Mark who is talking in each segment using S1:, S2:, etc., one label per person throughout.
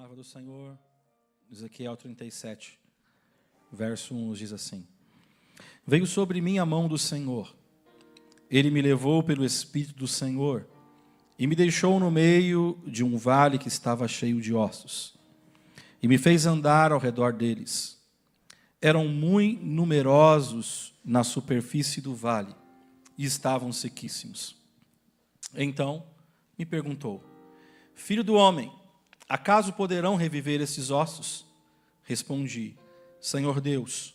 S1: Palavra do Senhor, Ezequiel 37, verso 1 nos diz assim: Veio sobre mim a mão do Senhor, Ele me levou pelo Espírito do Senhor e me deixou no meio de um vale que estava cheio de ossos, e me fez andar ao redor deles. Eram muito numerosos na superfície do vale e estavam sequíssimos. Então me perguntou: Filho do homem, acaso poderão reviver esses ossos? Respondi: Senhor Deus,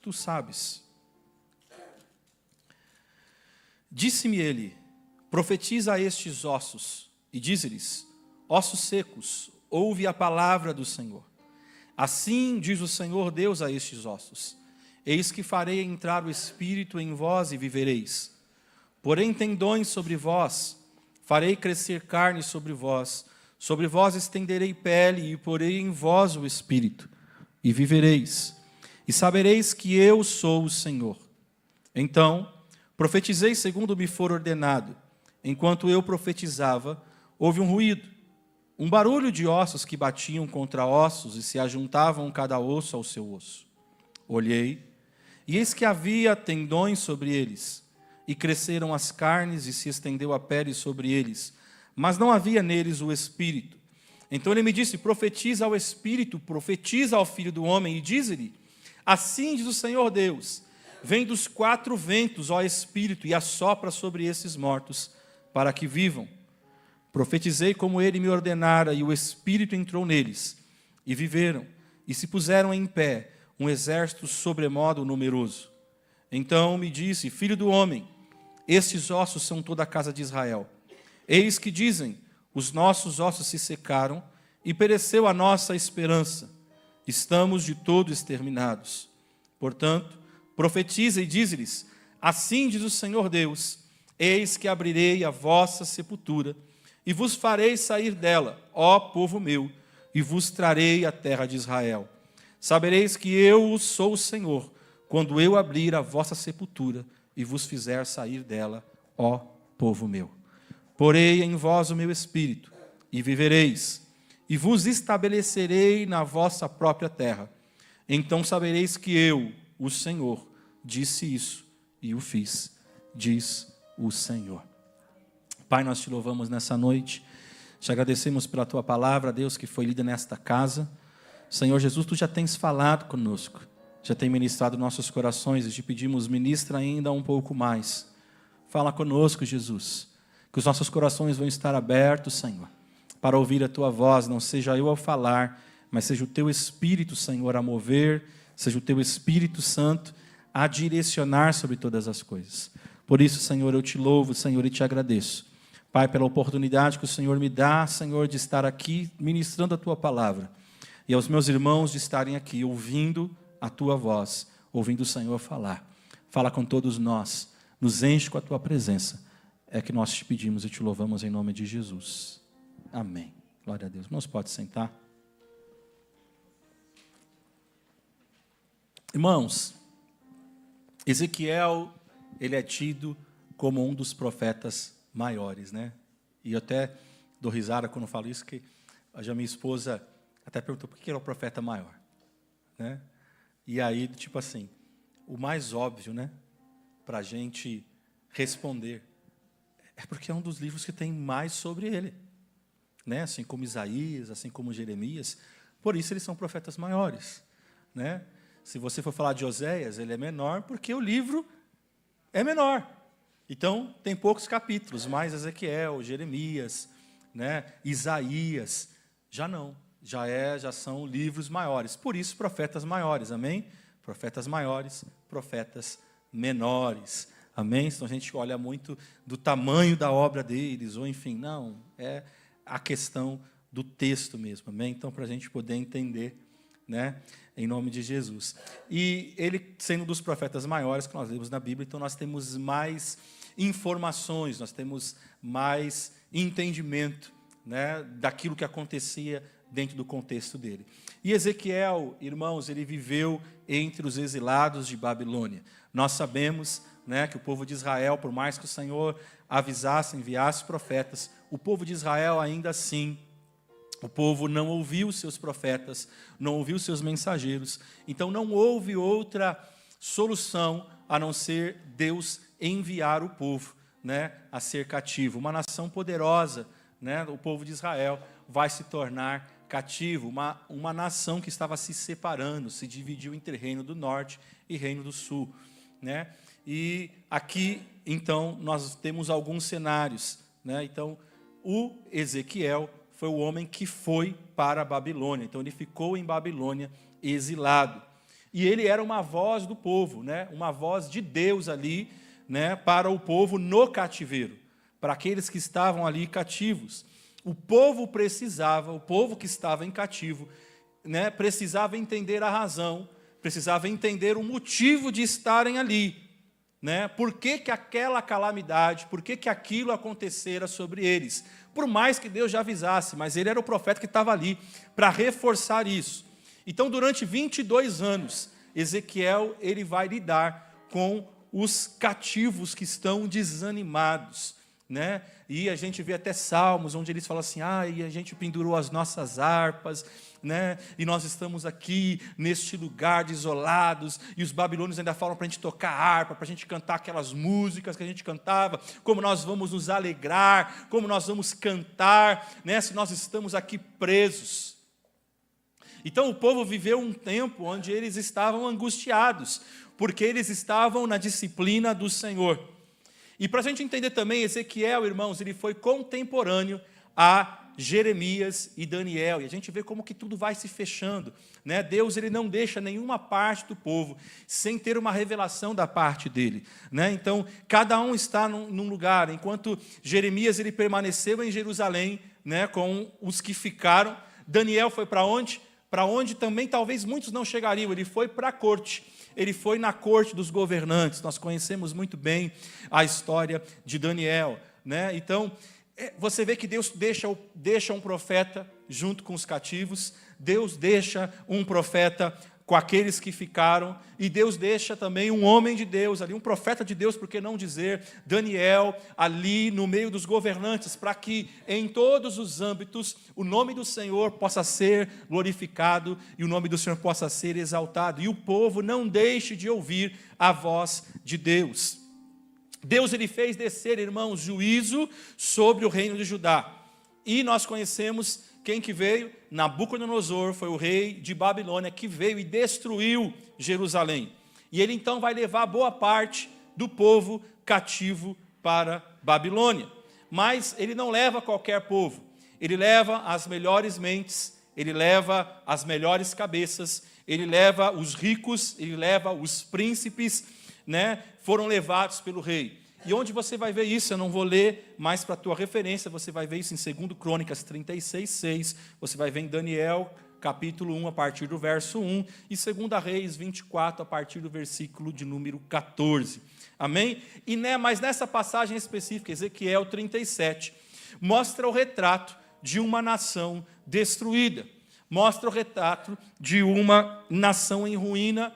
S1: tu sabes. Disse-me ele: profetiza a estes ossos e dize-lhes: ossos secos, ouve a palavra do Senhor. Assim diz o Senhor Deus a estes ossos: eis que farei entrar o Espírito em vós e vivereis. Porém tendões sobre vós, farei crescer carne sobre vós estenderei pele e porei em vós o Espírito, e vivereis, e sabereis que eu sou o Senhor. Então profetizei segundo me for ordenado. Enquanto eu profetizava, houve um ruído, um barulho de ossos que batiam contra ossos e se ajuntavam cada osso ao seu osso. Olhei, e eis que havia tendões sobre eles, e cresceram as carnes e se estendeu a pele sobre eles, mas não havia neles o Espírito. Então ele me disse: profetiza ao Espírito, profetiza ao Filho do Homem, e diz-lhe: assim diz o Senhor Deus: vem dos quatro ventos, ó Espírito, e assopra sobre esses mortos, para que vivam. Profetizei como ele me ordenara, e o Espírito entrou neles, e viveram, e se puseram em pé, um exército sobremodo numeroso. Então me disse: Filho do homem, estes ossos são toda a casa de Israel. Eis que dizem: os nossos ossos se secaram, e pereceu a nossa esperança. Estamos de todo exterminados. Portanto, profetiza e dize-lhes: assim diz o Senhor Deus: eis que abrirei a vossa sepultura, e vos farei sair dela, ó povo meu, e vos trarei a terra de Israel. Sabereis que eu sou o Senhor, quando eu abrir a vossa sepultura, e vos fizer sair dela, ó povo meu. Porei em vós o meu Espírito, e vivereis, e vos estabelecerei na vossa própria terra. Então sabereis que eu, o Senhor, disse isso, e o fiz, diz o Senhor. Pai, nós te louvamos nessa noite, te agradecemos pela tua palavra, Deus, que foi lida nesta casa. Senhor Jesus, tu já tens falado conosco, já tem ministrado nossos corações, e te pedimos: ministra ainda um pouco mais. Fala conosco, Jesus, que os nossos corações vão estar abertos, Senhor, para ouvir a tua voz. Não seja eu a falar, mas seja o teu Espírito, Senhor, a mover, seja o teu Espírito Santo a direcionar sobre todas as coisas. Por isso, Senhor, eu te louvo, Senhor, e te agradeço, Pai, pela oportunidade que o Senhor me dá, Senhor, de estar aqui ministrando a tua palavra, e aos meus irmãos de estarem aqui ouvindo a tua voz, ouvindo o Senhor falar. Fala com todos nós, nos enche com a tua presença. É que nós te pedimos e te louvamos em nome de Jesus. Amém. Glória a Deus. Irmãos, pode sentar. Irmãos, Ezequiel, ele é tido como um dos profetas maiores, né? E eu até dou risada quando eu falo isso, que a minha esposa até perguntou por que ele é o profeta maior, né? E aí, tipo assim, o mais óbvio, né, para a gente responder, é porque é um dos livros que tem mais sobre ele, né? Assim como Isaías, assim como Jeremias. Por isso eles são profetas maiores, né? Se você for falar de Oséias, ele é menor porque o livro é menor. Então tem poucos capítulos, mas Ezequiel, Jeremias, né, Isaías, já não, já são livros maiores. Por isso profetas maiores, amém? Profetas maiores, profetas menores. Amém? Então a gente olha muito do tamanho da obra deles, ou enfim, não, é a questão do texto mesmo, amém? Então, para a gente poder entender, né, em nome de Jesus. E ele, sendo um dos profetas maiores que nós lemos na Bíblia, então nós temos mais informações, nós temos mais entendimento, né, daquilo que acontecia dentro do contexto dele. E Ezequiel, irmãos, ele viveu entre os exilados de Babilônia. Nós sabemos, né, que o povo de Israel, por mais que o Senhor avisasse, enviasse profetas, o povo de Israel ainda assim O povo não ouviu os seus profetas, não ouviu os seus mensageiros. Então não houve outra solução a não ser Deus enviar o povo, né, a ser cativo. Uma nação poderosa, né, o povo de Israel, vai se tornar cativo. Uma nação que estava se separando, se dividiu entre Reino do Norte e Reino do Sul, né? E aqui, então, nós temos alguns cenários, né? Então, o Ezequiel foi o homem que foi para a Babilônia. Então, ele ficou em Babilônia exilado. E ele era uma voz do povo, né? Uma voz de Deus ali, né? Para o povo no cativeiro, para aqueles que estavam ali cativos. O povo que estava em cativo, né? Precisava entender a razão, precisava entender o motivo de estarem ali, né? Por que aquela calamidade, por que aquilo acontecera sobre eles? Por mais que Deus já avisasse, mas ele era o profeta que estava ali para reforçar isso. Então, durante 22 anos, Ezequiel ele vai lidar com os cativos que estão desanimados, né? E a gente vê até salmos onde eles falam assim: e a gente pendurou as nossas harpas, né? E nós estamos aqui neste lugar de isolados, e os babilônios ainda falam para a gente tocar harpa, para a gente cantar aquelas músicas que a gente cantava, como nós vamos nos alegrar, como nós vamos cantar, né? Se nós estamos aqui presos. Então o povo viveu um tempo onde eles estavam angustiados, porque eles estavam na disciplina do Senhor. E para a gente entender também, Ezequiel, irmãos, ele foi contemporâneo a Jeremias e Daniel, e a gente vê como que tudo vai se fechando, né? Deus ele não deixa nenhuma parte do povo sem ter uma revelação da parte dele, né? Então, cada um está num lugar, enquanto Jeremias ele permaneceu em Jerusalém, né, com os que ficaram. Daniel foi para onde? Para onde também talvez muitos não chegariam, ele foi para a corte. Ele foi na corte dos governantes. Nós conhecemos muito bem a história de Daniel, né? Então, você vê que Deus deixa um profeta junto com os cativos, Deus deixa um profeta com aqueles que ficaram, e Deus deixa também um homem de Deus ali, um profeta de Deus, por que não dizer, Daniel, ali no meio dos governantes, para que em todos os âmbitos o nome do Senhor possa ser glorificado e o nome do Senhor possa ser exaltado, e o povo não deixe de ouvir a voz de Deus. Deus ele fez descer, irmãos, juízo sobre o reino de Judá, e nós conhecemos quem que veio? Nabucodonosor foi o rei de Babilônia que veio e destruiu Jerusalém. E ele então vai levar boa parte do povo cativo para Babilônia. Mas ele não leva qualquer povo. Ele leva as melhores mentes, ele leva as melhores cabeças, ele leva os ricos, ele leva os príncipes, né? Foram levados pelo rei. E onde você vai ver isso? Eu não vou ler mais para a tua referência, você vai ver isso em 2 Crônicas 36:6, você vai ver em Daniel, capítulo 1, a partir do verso 1, e 2 Reis 24, a partir do versículo de número 14. Amém? E mas nessa passagem específica, Ezequiel 37, mostra o retrato de uma nação destruída, mostra o retrato de uma nação em ruína,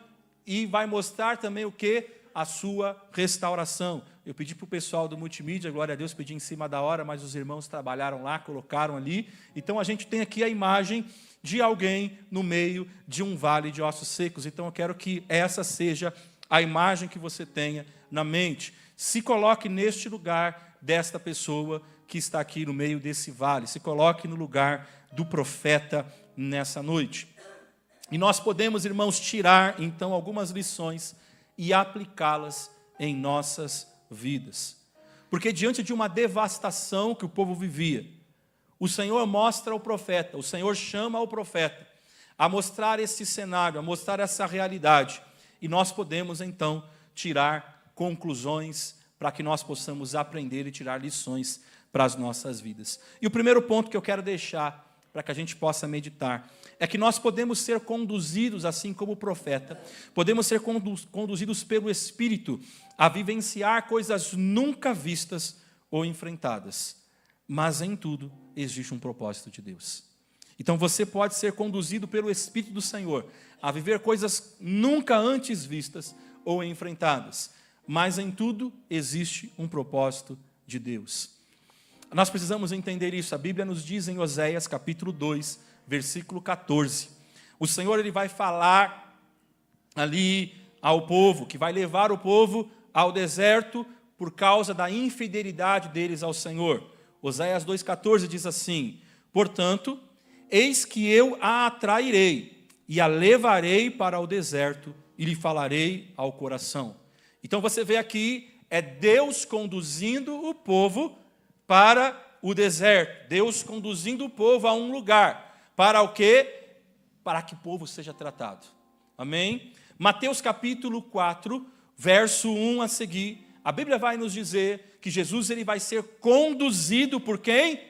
S1: e vai mostrar também o quê? A sua restauração. Eu pedi para o pessoal do multimídia, glória a Deus, pedi em cima da hora, mas os irmãos trabalharam lá, colocaram ali. Então, a gente tem aqui a imagem de alguém no meio de um vale de ossos secos. Então, eu quero que essa seja a imagem que você tenha na mente. Se coloque neste lugar desta pessoa que está aqui no meio desse vale. Se coloque no lugar do profeta nessa noite. E nós podemos, irmãos, tirar, então, algumas lições e aplicá-las em nossas vidas. Porque diante de uma devastação que o povo vivia, o Senhor mostra ao profeta, o Senhor chama ao profeta a mostrar esse cenário, a mostrar essa realidade. E nós podemos, então, tirar conclusões para que nós possamos aprender e tirar lições para as nossas vidas. E o primeiro ponto que eu quero deixar para que a gente possa meditar, é que nós podemos ser conduzidos, assim como o profeta, podemos ser conduzidos pelo Espírito a vivenciar coisas nunca vistas ou enfrentadas. Mas em tudo existe um propósito de Deus. Então você pode ser conduzido pelo Espírito do Senhor a viver coisas nunca antes vistas ou enfrentadas. Mas em tudo existe um propósito de Deus. Nós precisamos entender isso. A Bíblia nos diz em Oséias capítulo 2, versículo 14. O Senhor ele vai falar ali ao povo, que vai levar o povo ao deserto por causa da infidelidade deles ao Senhor. Oséias 2,14 diz assim: portanto, eis que eu a atrairei e a levarei para o deserto e lhe falarei ao coração. Então você vê aqui, é Deus conduzindo o povo para o deserto. Deus conduzindo o povo a um lugar. Para o quê? Para que o povo seja tratado. Amém? Mateus capítulo 4, verso 1 a seguir. A Bíblia vai nos dizer que Jesus ele vai ser conduzido por quem?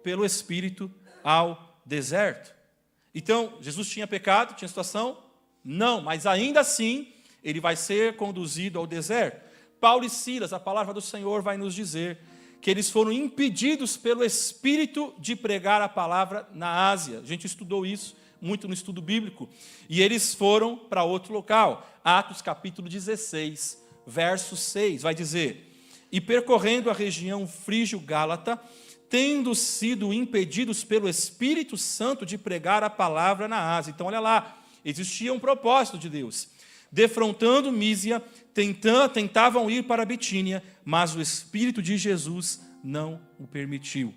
S1: Pelo Espírito ao deserto. Então, Jesus tinha pecado? Tinha situação? Não, mas ainda assim, ele vai ser conduzido ao deserto. Paulo e Silas, a palavra do Senhor vai nos dizer que eles foram impedidos pelo Espírito de pregar a palavra na Ásia. A gente estudou isso muito no estudo bíblico. E eles foram para outro local. Atos capítulo 16, verso 6, vai dizer: e percorrendo a região frígio-gálata, tendo sido impedidos pelo Espírito Santo de pregar a palavra na Ásia. Então, olha lá, existia um propósito de Deus. Defrontando Mísia, tentavam ir para Bitínia, mas o Espírito de Jesus não o permitiu.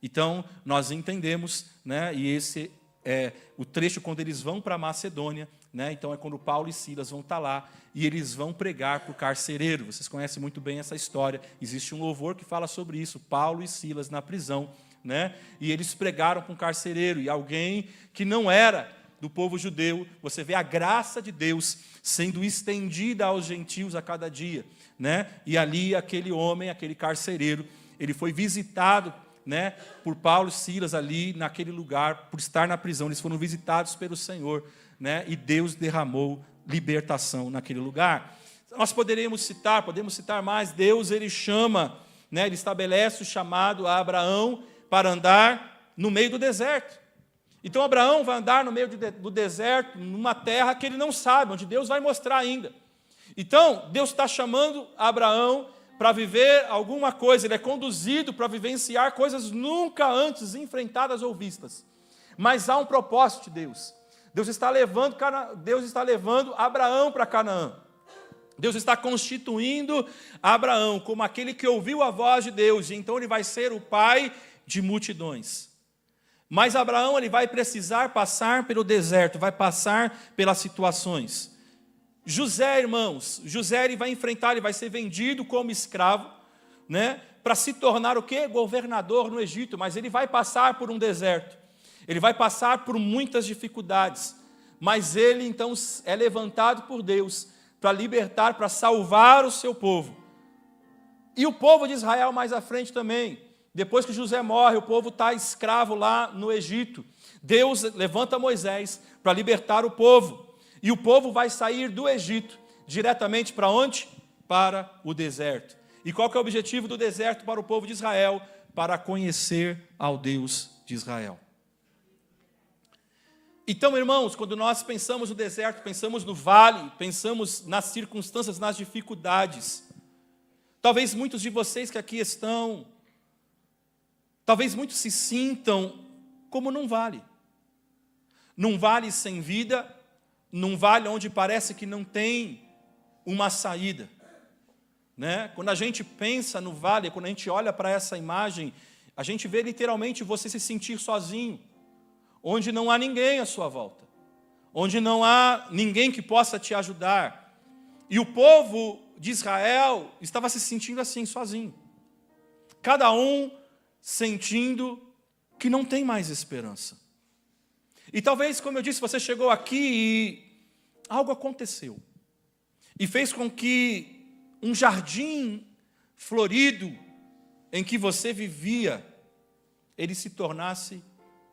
S1: Então, nós entendemos, né, e esse é o trecho quando eles vão para Macedônia, né, então é quando Paulo e Silas vão estar lá, e eles vão pregar para o carcereiro. Vocês conhecem muito bem essa história, existe um louvor que fala sobre isso, Paulo e Silas na prisão, né, e eles pregaram para um carcereiro, e alguém que não era do povo judeu. Você vê a graça de Deus sendo estendida aos gentios a cada dia, né? E ali aquele homem, aquele carcereiro, ele foi visitado, né, por Paulo e Silas ali naquele lugar, por estar na prisão. Eles foram visitados pelo Senhor, né? E Deus derramou libertação naquele lugar. Nós podemos citar mais. Deus ele chama, né? Ele estabelece o chamado a Abraão para andar no meio do deserto. Então, Abraão vai andar no meio do deserto, numa terra que ele não sabe, onde Deus vai mostrar ainda. Então, Deus está chamando Abraão para viver alguma coisa, ele é conduzido para vivenciar coisas nunca antes enfrentadas ou vistas. Mas há um propósito de Deus. Deus está levando Abraão para Canaã. Deus está constituindo Abraão como aquele que ouviu a voz de Deus, e então ele vai ser o pai de multidões. Mas Abraão ele vai precisar passar pelo deserto, vai passar pelas situações. José, irmãos, José ele vai enfrentar, ele vai ser vendido como escravo, né, para se tornar o quê? Governador no Egito, mas ele vai passar por um deserto. Ele vai passar por muitas dificuldades, mas ele então é levantado por Deus para libertar, para salvar o seu povo. E o povo de Israel mais à frente também. Depois que José morre, o povo está escravo lá no Egito. Deus levanta Moisés para libertar o povo. E o povo vai sair do Egito diretamente para onde? Para o deserto. E qual que é o objetivo do deserto para o povo de Israel? Para conhecer ao Deus de Israel. Então, irmãos, quando nós pensamos no deserto, pensamos no vale, pensamos nas circunstâncias, nas dificuldades. Talvez muitos de vocês que aqui estão, talvez muitos se sintam como num vale. Num vale sem vida, num vale onde parece que não tem uma saída. Né? Quando a gente pensa no vale, quando a gente olha para essa imagem, a gente vê literalmente você se sentir sozinho, onde não há ninguém à sua volta, onde não há ninguém que possa te ajudar. E o povo de Israel estava se sentindo assim, sozinho. Cada um sentindo que não tem mais esperança. E talvez, como eu disse, você chegou aqui e algo aconteceu. E fez com que um jardim florido em que você vivia, ele se tornasse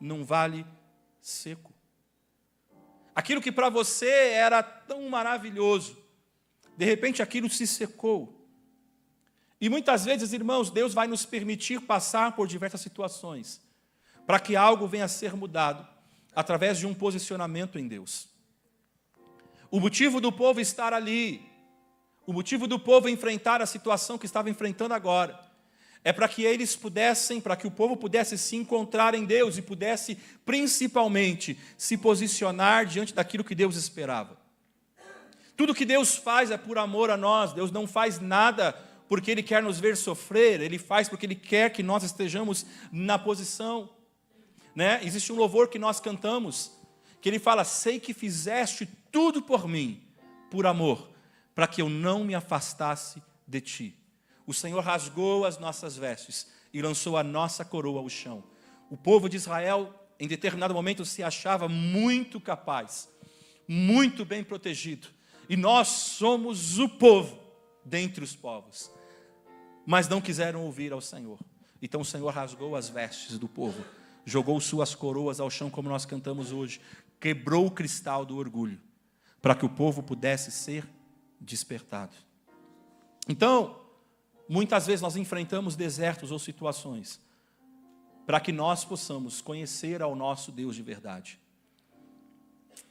S1: num vale seco. Aquilo que para você era tão maravilhoso, de repente aquilo se secou. E muitas vezes, irmãos, Deus vai nos permitir passar por diversas situações, para que algo venha a ser mudado, através de um posicionamento em Deus. O motivo do povo estar ali, o motivo do povo enfrentar a situação que estava enfrentando agora, é para que eles pudessem, para que o povo pudesse se encontrar em Deus e pudesse, principalmente, se posicionar diante daquilo que Deus esperava. Tudo que Deus faz é por amor a nós. Deus não faz nada porque Ele quer nos ver sofrer, Ele faz porque Ele quer que nós estejamos na posição. Né? Existe um louvor que nós cantamos, que ele fala: sei que fizeste tudo por mim, por amor, para que eu não me afastasse de ti. O Senhor rasgou as nossas vestes e lançou a nossa coroa ao chão. O povo de Israel, em determinado momento, se achava muito capaz, muito bem protegido. E nós somos o povo dentre os povos. Mas não quiseram ouvir ao Senhor. Então o Senhor rasgou as vestes do povo, jogou suas coroas ao chão, como nós cantamos hoje, quebrou o cristal do orgulho, para que o povo pudesse ser despertado. Então, muitas vezes nós enfrentamos desertos ou situações, para que nós possamos conhecer ao nosso Deus de verdade.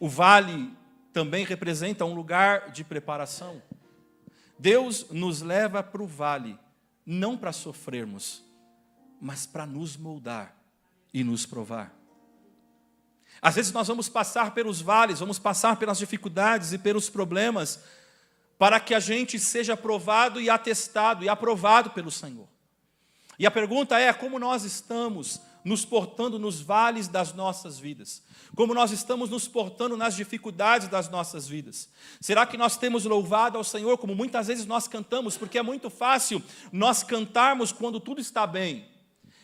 S1: O vale também representa um lugar de preparação. Deus nos leva para o vale, não para sofrermos, mas para nos moldar e nos provar. Às vezes nós vamos passar pelos vales, vamos passar pelas dificuldades e pelos problemas, para que a gente seja provado e atestado e aprovado pelo Senhor. E a pergunta é: como nós estamos nos portando nos vales das nossas vidas? Como nós estamos nos portando nas dificuldades das nossas vidas? Será que nós temos louvado ao Senhor, como muitas vezes nós cantamos? Porque é muito fácil nós cantarmos quando tudo está bem.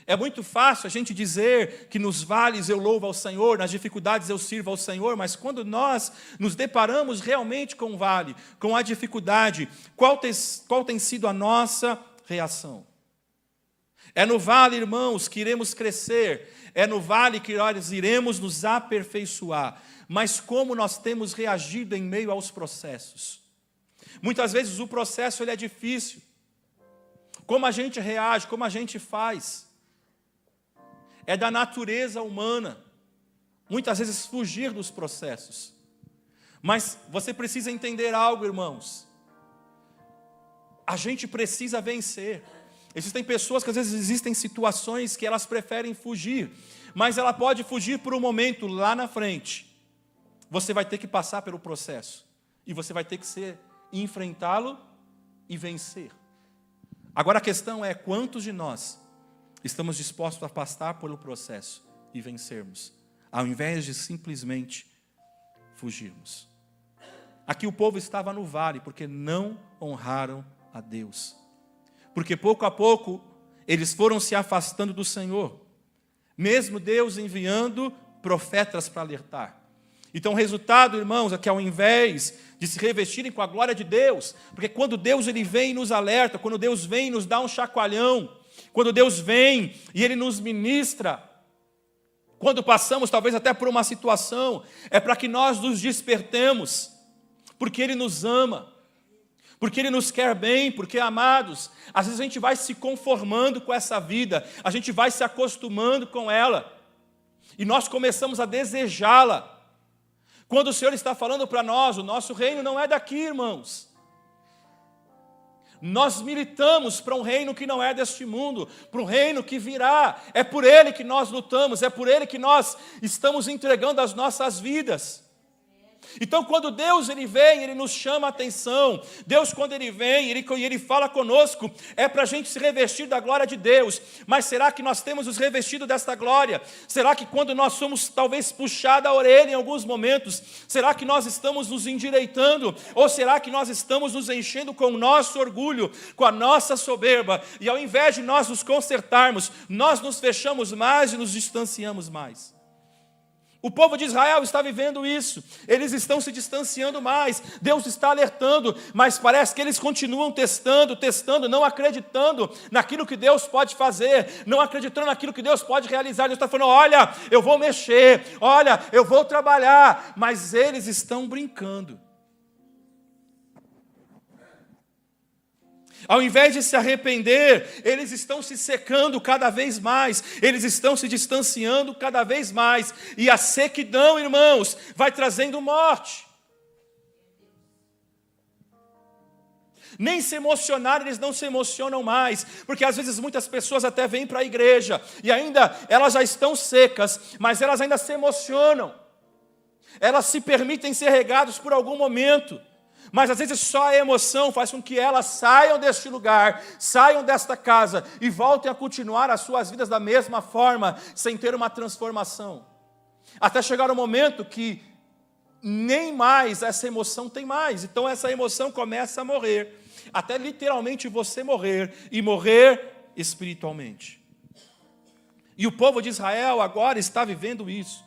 S1: É muito fácil a gente dizer que nos vales eu louvo ao Senhor, nas dificuldades eu sirvo ao Senhor, mas quando nós nos deparamos realmente com o vale, com a dificuldade, qual tem sido a nossa reação? É no vale, irmãos, que iremos crescer, é no vale que nós iremos nos aperfeiçoar, mas como nós temos reagido em meio aos processos? Muitas vezes o processo ele é difícil. Como a gente reage, como a gente faz? É da natureza humana, muitas vezes fugir dos processos. Mas você precisa entender algo, irmãos. A gente precisa vencer. Existem pessoas que às vezes existem situações que elas preferem fugir, mas ela pode fugir por um momento, lá na frente. Você vai ter que passar pelo processo, e você vai ter que enfrentá-lo e vencer. Agora a questão é: quantos de nós estamos dispostos a passar pelo processo e vencermos, ao invés de simplesmente fugirmos? Aqui o povo estava no vale, porque não honraram a Deus. Porque pouco a pouco, eles foram se afastando do Senhor, mesmo Deus enviando profetas para alertar. Então o resultado, irmãos, é que ao invés de se revestirem com a glória de Deus, porque quando Deus ele vem e nos alerta, quando Deus vem e nos dá um chacoalhão, quando Deus vem e Ele nos ministra, quando passamos talvez até por uma situação, é para que nós nos despertemos, porque Ele nos ama, porque Ele nos quer bem, porque, amados, às vezes a gente vai se conformando com essa vida, a gente vai se acostumando com ela, e nós começamos a desejá-la. Quando o Senhor está falando para nós: o nosso reino não é daqui, irmãos. Nós militamos para um reino que não é deste mundo, para um reino que virá. É por Ele que nós lutamos, é por Ele que nós estamos entregando as nossas vidas. Então, quando Deus ele vem, Ele nos chama a atenção. Deus, quando Ele vem, Ele fala conosco, é para a gente se revestir da glória de Deus. Mas será que nós temos nos revestido desta glória? Será que quando nós somos talvez puxados a orelha em alguns momentos, será que nós estamos nos endireitando? Ou será que nós estamos nos enchendo com o nosso orgulho, com a nossa soberba? E ao invés de nós nos consertarmos, nós nos fechamos mais e nos distanciamos mais. O povo de Israel está vivendo isso, eles estão se distanciando mais, Deus está alertando, mas parece que eles continuam testando, não acreditando naquilo que Deus pode fazer, não acreditando naquilo que Deus pode realizar. Deus está falando: olha, eu vou mexer, olha, eu vou trabalhar, mas eles estão brincando. Ao invés de se arrepender, eles estão se secando cada vez mais, eles estão se distanciando cada vez mais, e a sequidão, irmãos, vai trazendo morte. Nem se emocionar, eles não se emocionam mais, porque às vezes muitas pessoas até vêm para a igreja, e ainda elas já estão secas, mas elas ainda se emocionam, elas se permitem ser regadas por algum momento, mas às vezes só a emoção faz com que elas saiam deste lugar, saiam desta casa, e voltem a continuar as suas vidas da mesma forma, sem ter uma transformação, até chegar o momento que nem mais essa emoção tem mais, então essa emoção começa a morrer, até literalmente você morrer, e morrer espiritualmente. E o povo de Israel agora está vivendo isso.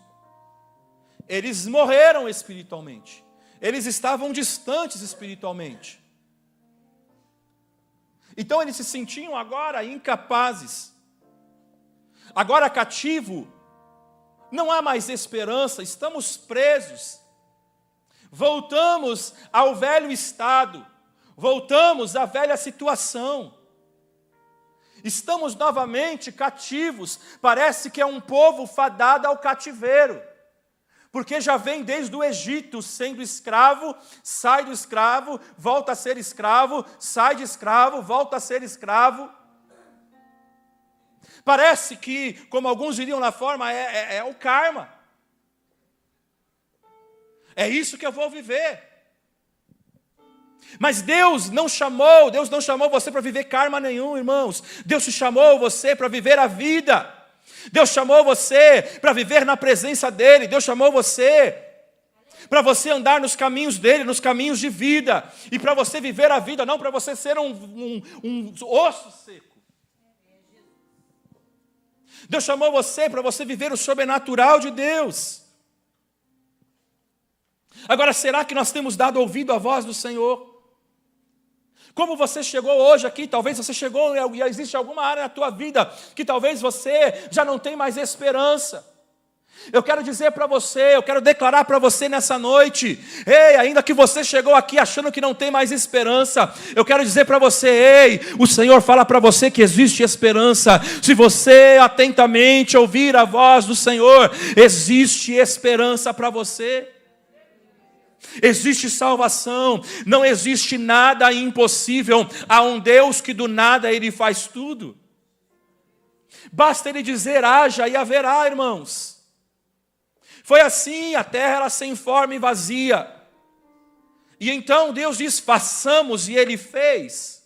S1: Eles morreram espiritualmente, eles estavam distantes espiritualmente. Então eles se sentiam agora incapazes, agora cativo, não há mais esperança, estamos presos. Voltamos ao velho estado, voltamos à velha situação. Estamos novamente cativos, parece que é um povo fadado ao cativeiro, porque já vem desde o Egito sendo escravo, sai do escravo, volta a ser escravo, sai de escravo, volta a ser escravo. Parece que, como alguns diriam na forma, é o karma. É isso que eu vou viver. Mas Deus não chamou você para viver karma nenhum, irmãos. Deus te chamou você para viver a vida. Deus chamou você para viver na presença dEle. Deus chamou você para você andar nos caminhos dEle, nos caminhos de vida. E para você viver a vida, não para você ser um osso seco. Deus chamou você para você viver o sobrenatural de Deus. Agora, será que nós temos dado ouvido à voz do Senhor? Como você chegou hoje aqui, talvez você chegou e existe alguma área na tua vida que talvez você já não tem mais esperança. Eu quero dizer para você, eu quero declarar para você nessa noite, ei, ainda que você chegou aqui achando que não tem mais esperança, eu quero dizer para você, ei, o Senhor fala para você que existe esperança. Se você atentamente ouvir a voz do Senhor, existe esperança para você. Existe salvação, não existe nada impossível a um Deus que do nada Ele faz tudo. Basta Ele dizer haja e haverá, irmãos. Foi assim, a terra era sem forma e vazia. E então Deus diz, façamos, e Ele fez.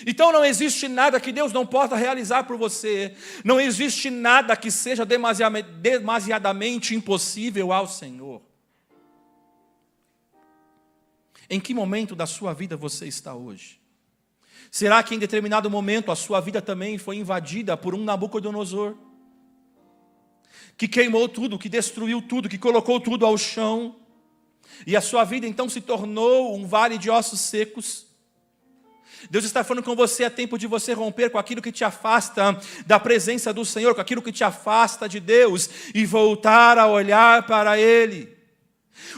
S1: Então não existe nada que Deus não possa realizar por você. Não existe nada que seja demasiadamente impossível ao Senhor. Em que momento da sua vida você está hoje? Será que em determinado momento a sua vida também foi invadida por um Nabucodonosor? Que queimou tudo, que destruiu tudo, que colocou tudo ao chão. E a sua vida então se tornou um vale de ossos secos. Deus está falando com você, é tempo de você romper com aquilo que te afasta da presença do Senhor, com aquilo que te afasta de Deus e voltar a olhar para Ele.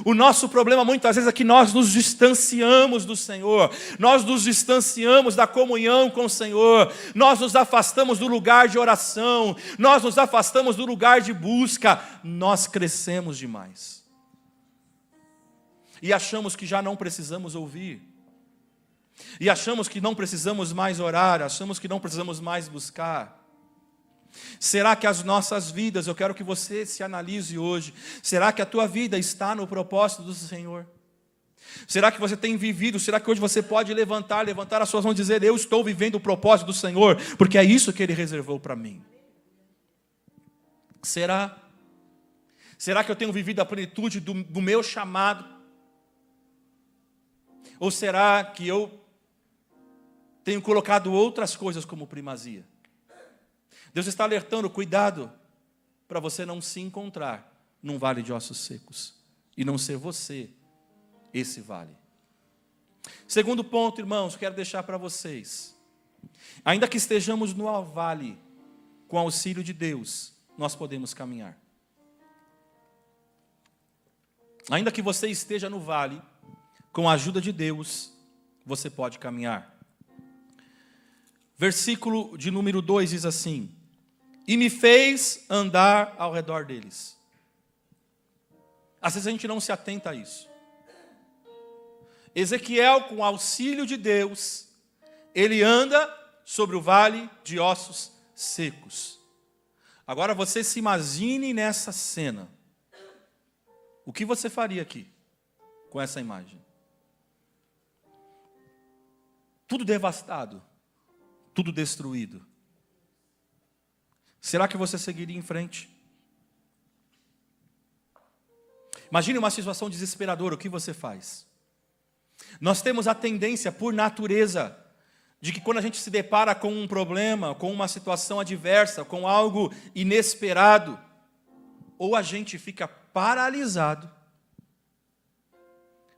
S1: O nosso problema muitas vezes é que nós nos distanciamos do Senhor, nós nos distanciamos da comunhão com o Senhor, nós nos afastamos do lugar de oração, nós nos afastamos do lugar de busca, nós crescemos demais. E achamos que já não precisamos ouvir, e achamos que não precisamos mais orar, achamos que não precisamos mais buscar. Será que as nossas vidas, eu quero que você se analise hoje, será que a tua vida está no propósito do Senhor? Será que você tem vivido, será que hoje você pode levantar as suas mãos e dizer, eu estou vivendo o propósito do Senhor, porque é isso que Ele reservou para mim? Será? Será que eu tenho vivido a plenitude do meu chamado? Ou será que eu tenho colocado outras coisas como primazia? Deus está alertando, cuidado, para você não se encontrar num vale de ossos secos e não ser você esse vale. Segundo ponto, irmãos, quero deixar para vocês. Ainda que estejamos no vale, com auxílio de Deus, nós podemos caminhar. Ainda que você esteja no vale, com a ajuda de Deus, você pode caminhar. Versículo de número 2 diz assim, e me fez andar ao redor deles. Às vezes a gente não se atenta a isso. Ezequiel, com o auxílio de Deus, ele anda sobre o vale de ossos secos. Agora você se imagine nessa cena. O que você faria aqui com essa imagem? Tudo devastado, tudo destruído. Será que você seguiria em frente? Imagine uma situação desesperadora, o que você faz? Nós temos a tendência, por natureza, de que quando a gente se depara com um problema, com uma situação adversa, com algo inesperado, ou a gente fica paralisado,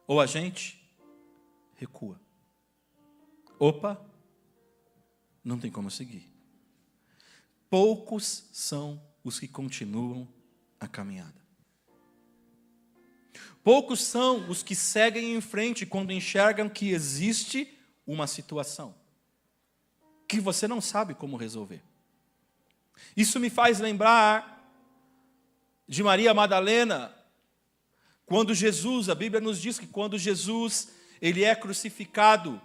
S1: ou a gente recua. Opa, não tem como seguir. Poucos são os que continuam a caminhada. Poucos são os que seguem em frente quando enxergam que existe uma situação que você não sabe como resolver. Isso me faz lembrar de Maria Madalena, quando Jesus, a Bíblia nos diz que quando Jesus ele é crucificado,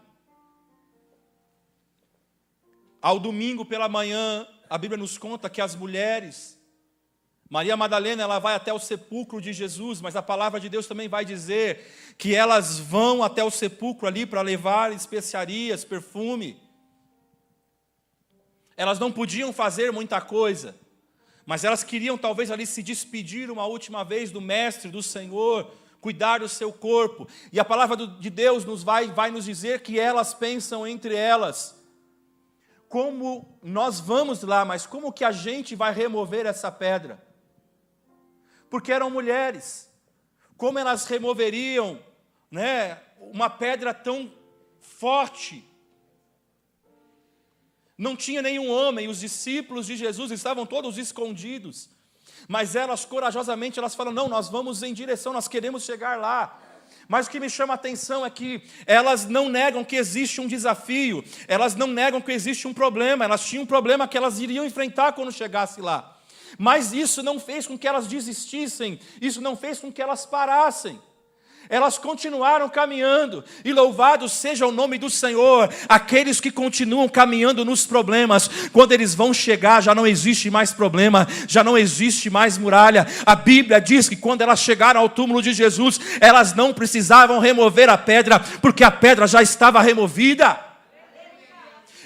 S1: ao domingo pela manhã, a Bíblia nos conta que as mulheres, Maria Madalena, ela vai até o sepulcro de Jesus, mas a palavra de Deus também vai dizer que elas vão até o sepulcro ali para levar especiarias, perfume. Elas não podiam fazer muita coisa, mas elas queriam talvez ali se despedir uma última vez do Mestre, do Senhor, cuidar do seu corpo. E a palavra de Deus vai nos dizer que elas pensam entre elas: como nós vamos lá, mas como que a gente vai remover essa pedra? Porque eram mulheres. Como elas removeriam, né, uma pedra tão forte? Não tinha nenhum homem, os discípulos de Jesus estavam todos escondidos. Mas elas, corajosamente, elas falam: não, nós vamos em direção, nós queremos chegar lá. Mas o que me chama a atenção é que elas não negam que existe um desafio, elas não negam que existe um problema, elas tinham um problema que elas iriam enfrentar quando chegasse lá. Mas isso não fez com que elas desistissem, isso não fez com que elas parassem. Elas continuaram caminhando, e louvado seja o nome do Senhor. Aqueles que continuam caminhando nos problemas, quando eles vão chegar, já não existe mais problema, já não existe mais muralha. A Bíblia diz que quando elas chegaram ao túmulo de Jesus, elas não precisavam remover a pedra, porque a pedra já estava removida.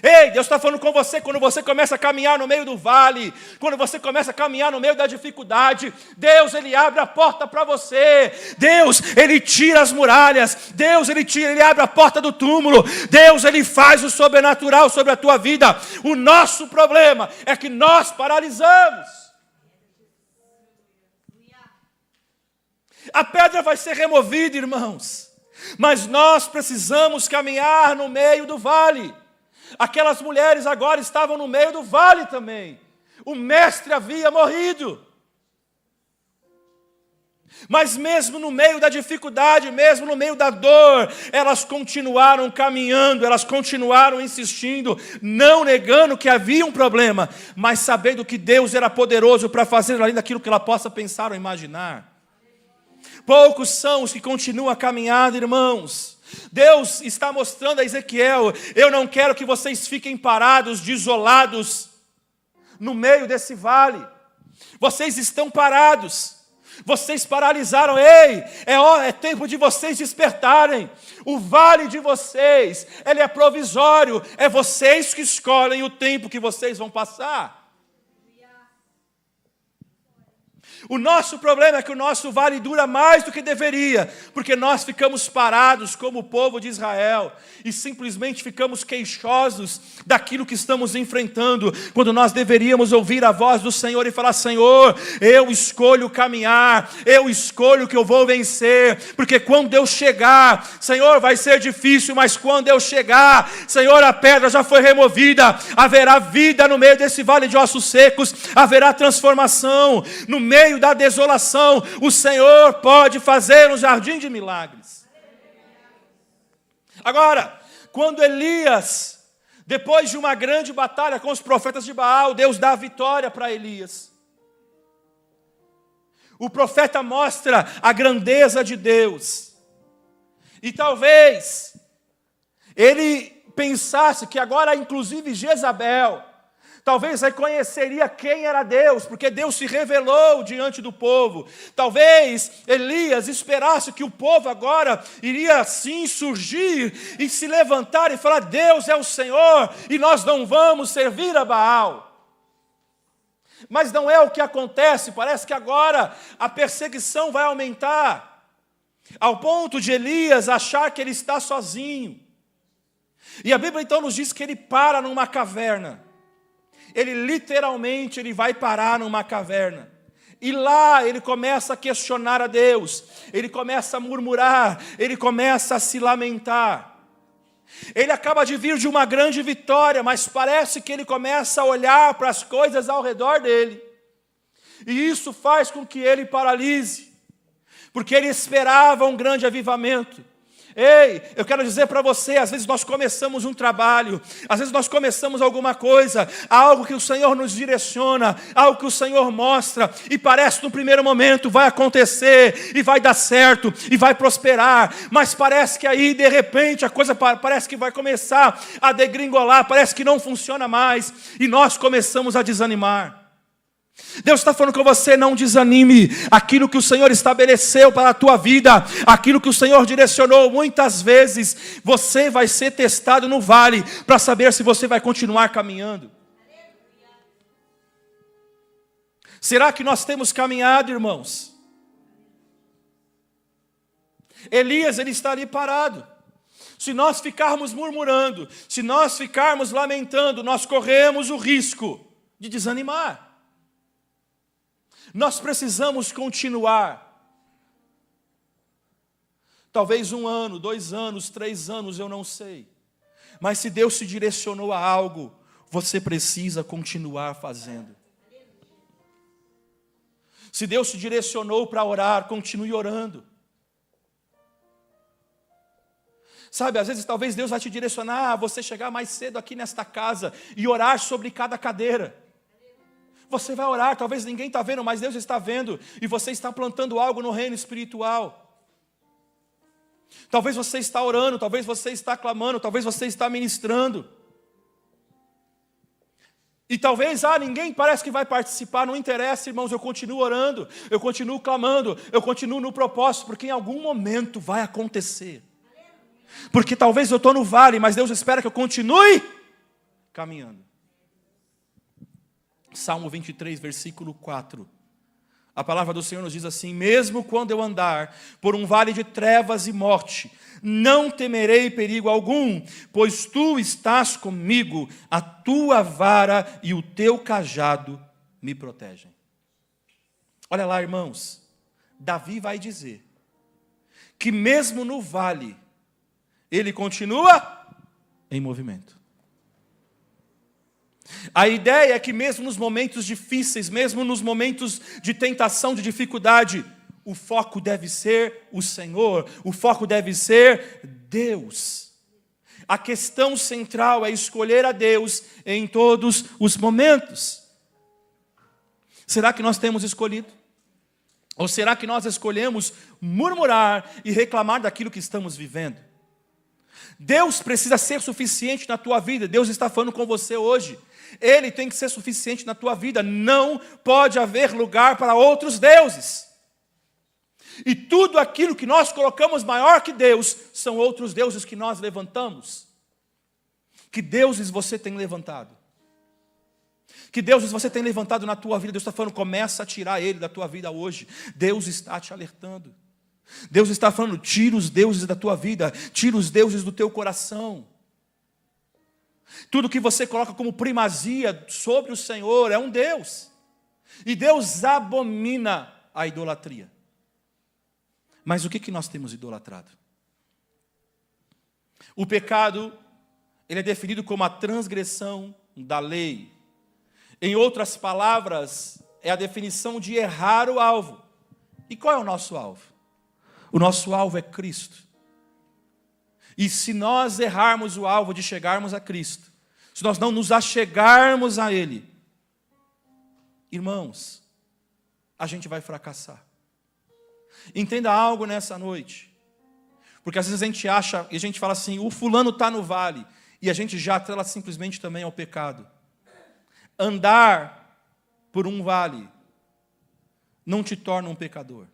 S1: Ei, Deus está falando com você quando você começa a caminhar no meio do vale, quando você começa a caminhar no meio da dificuldade. Deus, Ele abre a porta para você. Deus, Ele tira as muralhas. Deus, Ele abre a porta do túmulo. Deus, Ele faz o sobrenatural sobre a tua vida. O nosso problema é que nós paralisamos. A pedra vai ser removida, irmãos, mas nós precisamos caminhar no meio do vale. Aquelas mulheres agora estavam no meio do vale também. O mestre havia morrido. Mas mesmo no meio da dificuldade, mesmo no meio da dor, elas continuaram caminhando, elas continuaram insistindo, não negando que havia um problema, mas sabendo que Deus era poderoso para fazer além daquilo que ela possa pensar ou imaginar. Poucos são os que continuam a caminhada, irmãos. Deus está mostrando a Ezequiel: eu não quero que vocês fiquem parados, desolados, no meio desse vale. Vocês estão parados, vocês paralisaram. Ei, é tempo de vocês despertarem. O vale de vocês, ele é provisório, é vocês que escolhem o tempo que vocês vão passar. O nosso problema é que o nosso vale dura mais do que deveria, porque nós ficamos parados como o povo de Israel e simplesmente ficamos queixosos daquilo que estamos enfrentando, quando nós deveríamos ouvir a voz do Senhor e falar: Senhor, eu escolho caminhar, eu escolho que eu vou vencer, porque quando eu chegar, Senhor, vai ser difícil, mas quando eu chegar, Senhor, a pedra já foi removida, haverá vida no meio desse vale de ossos secos, haverá transformação no meio da desolação. O Senhor pode fazer um jardim de milagres. Agora, quando Elias, depois de uma grande batalha com os profetas de Baal, Deus dá a vitória para Elias. O profeta mostra a grandeza de Deus. E talvez ele pensasse que agora, inclusive Jezabel, talvez reconheceria quem era Deus, porque Deus se revelou diante do povo. Talvez Elias esperasse que o povo agora iria assim surgir e se levantar e falar: Deus é o Senhor e nós não vamos servir a Baal. Mas não é o que acontece. Parece que agora a perseguição vai aumentar, ao ponto de Elias achar que ele está sozinho. E a Bíblia então nos diz que ele para numa caverna. Ele literalmente vai parar numa caverna. E lá ele começa a questionar a Deus. Ele começa a murmurar. Ele começa a se lamentar. Ele acaba de vir de uma grande vitória, mas parece que ele começa a olhar para as coisas ao redor dele. E isso faz com que ele paralise, porque ele esperava um grande avivamento. Ei, eu quero dizer para você, às vezes nós começamos um trabalho, às vezes nós começamos alguma coisa, algo que o Senhor nos direciona, algo que o Senhor mostra, e parece que no primeiro momento vai acontecer, e vai dar certo, e vai prosperar, mas parece que aí de repente a coisa parece que vai começar a degringolar, parece que não funciona mais, e nós começamos a desanimar. Deus está falando com você: não desanime. Aquilo que o Senhor estabeleceu para a tua vida, aquilo que o Senhor direcionou, muitas vezes você vai ser testado no vale para saber se você vai continuar caminhando. Será que nós temos caminhado, irmãos? Elias, ele está ali parado. Se nós ficarmos murmurando, se nós ficarmos lamentando, nós corremos o risco de desanimar. Nós precisamos continuar. Talvez 1 ano, 2 anos, 3 anos, eu não sei. Mas se Deus te direcionou a algo, você precisa continuar fazendo. Se Deus te direcionou para orar, continue orando. Sabe, às vezes talvez Deus vai te direcionar a você chegar mais cedo aqui nesta casa e orar sobre cada cadeira. Você vai orar, talvez ninguém está vendo, mas Deus está vendo, e você está plantando algo no reino espiritual. Talvez você está orando, talvez você está clamando, talvez você está ministrando. E talvez, ninguém parece que vai participar, não interessa, irmãos, eu continuo orando, eu continuo clamando, eu continuo no propósito, porque em algum momento vai acontecer. Porque talvez eu estou no vale, mas Deus espera que eu continue caminhando. Salmo 23, versículo 4. A palavra do Senhor nos diz assim: mesmo quando eu andar por um vale de trevas e morte, não temerei perigo algum, pois tu estás comigo, a tua vara e o teu cajado me protegem. Olha lá, irmãos, Davi vai dizer que mesmo no vale, ele continua em movimento. A ideia é que mesmo nos momentos difíceis, mesmo nos momentos de tentação, de dificuldade, o foco deve ser o Senhor, o foco deve ser Deus. A questão central é escolher a Deus em todos os momentos. Será que nós temos escolhido? Ou será que nós escolhemos murmurar e reclamar daquilo que estamos vivendo? Deus precisa ser suficiente na tua vida. Deus está falando com você hoje. Ele tem que ser suficiente na tua vida. Não pode haver lugar para outros deuses. E tudo aquilo que nós colocamos maior que Deus, são outros deuses que nós levantamos. Que deuses você tem levantado? Que deuses você tem levantado na tua vida? Deus está falando: começa a tirar ele da tua vida hoje. Deus está te alertando. Deus está falando: tira os deuses da tua vida, tira os deuses do teu coração. Tudo que você coloca como primazia sobre o Senhor é um Deus. E Deus abomina a idolatria. Mas o que nós temos idolatrado? O pecado, ele é definido como a transgressão da lei. Em outras palavras, é a definição de errar o alvo. E qual é o nosso alvo? O nosso alvo é Cristo. E se nós errarmos o alvo de chegarmos a Cristo, se nós não nos achegarmos a Ele, irmãos, a gente vai fracassar. Entenda algo nessa noite. Porque às vezes a gente acha, e a gente fala assim, o fulano está no vale, e a gente já atrela simplesmente também ao pecado. Andar por um vale não te torna um pecador.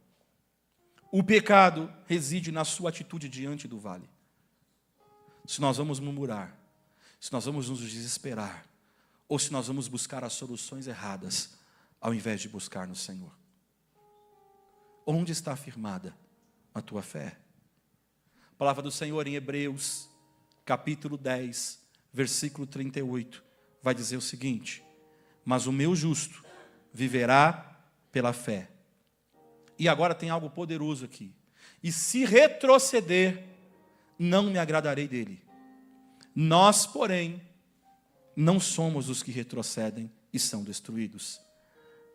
S1: O pecado reside na sua atitude diante do vale. Se nós vamos murmurar, se nós vamos nos desesperar, ou se nós vamos buscar as soluções erradas, ao invés de buscar no Senhor. Onde está firmada a tua fé? A palavra do Senhor em Hebreus, capítulo 10, versículo 38, vai dizer o seguinte: mas o meu justo viverá pela fé. E agora tem algo poderoso aqui. E se retroceder, não me agradarei dele. Nós, porém, não somos os que retrocedem e são destruídos,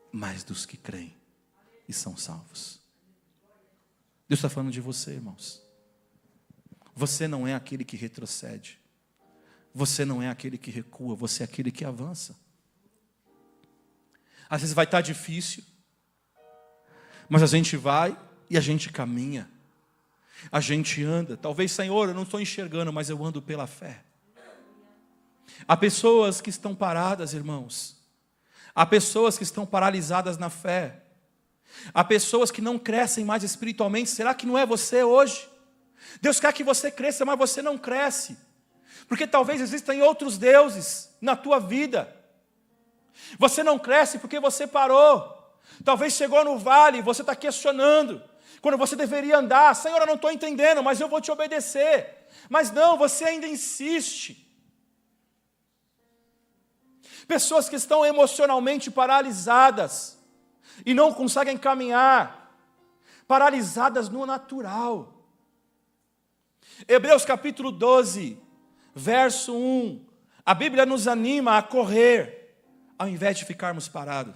S1: mas dos que creem e são salvos. Deus está falando de você, irmãos. Você não é aquele que retrocede. Você não é aquele que recua, você é aquele que avança. Às vezes vai estar difícil, mas a gente vai e a gente caminha. A gente anda. Talvez, Senhor, eu não estou enxergando, mas eu ando pela fé. Há pessoas que estão paradas, irmãos. Há pessoas que estão paralisadas na fé. Há pessoas que não crescem mais espiritualmente. Será que não é você hoje? Deus quer que você cresça, mas você não cresce. Porque talvez existam outros deuses na tua vida. Você não cresce porque você parou. Talvez chegou no vale e você está questionando. Quando você deveria andar, Senhor, eu não estou entendendo, mas eu vou te obedecer. Mas não, você ainda insiste. Pessoas que estão emocionalmente paralisadas e não conseguem caminhar, paralisadas no natural. Hebreus capítulo 12, verso 1, a Bíblia nos anima a correr, ao invés de ficarmos parados.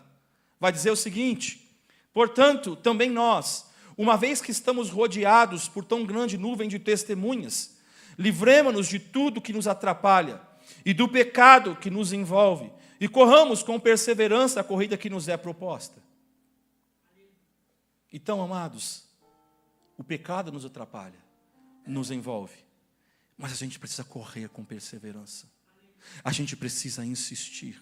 S1: Vai dizer o seguinte: portanto, também nós, uma vez que estamos rodeados por tão grande nuvem de testemunhas, livremo-nos de tudo que nos atrapalha e do pecado que nos envolve, e corramos com perseverança a corrida que nos é proposta. Então, amados, o pecado nos atrapalha, nos envolve, mas a gente precisa correr com perseverança. A gente precisa insistir.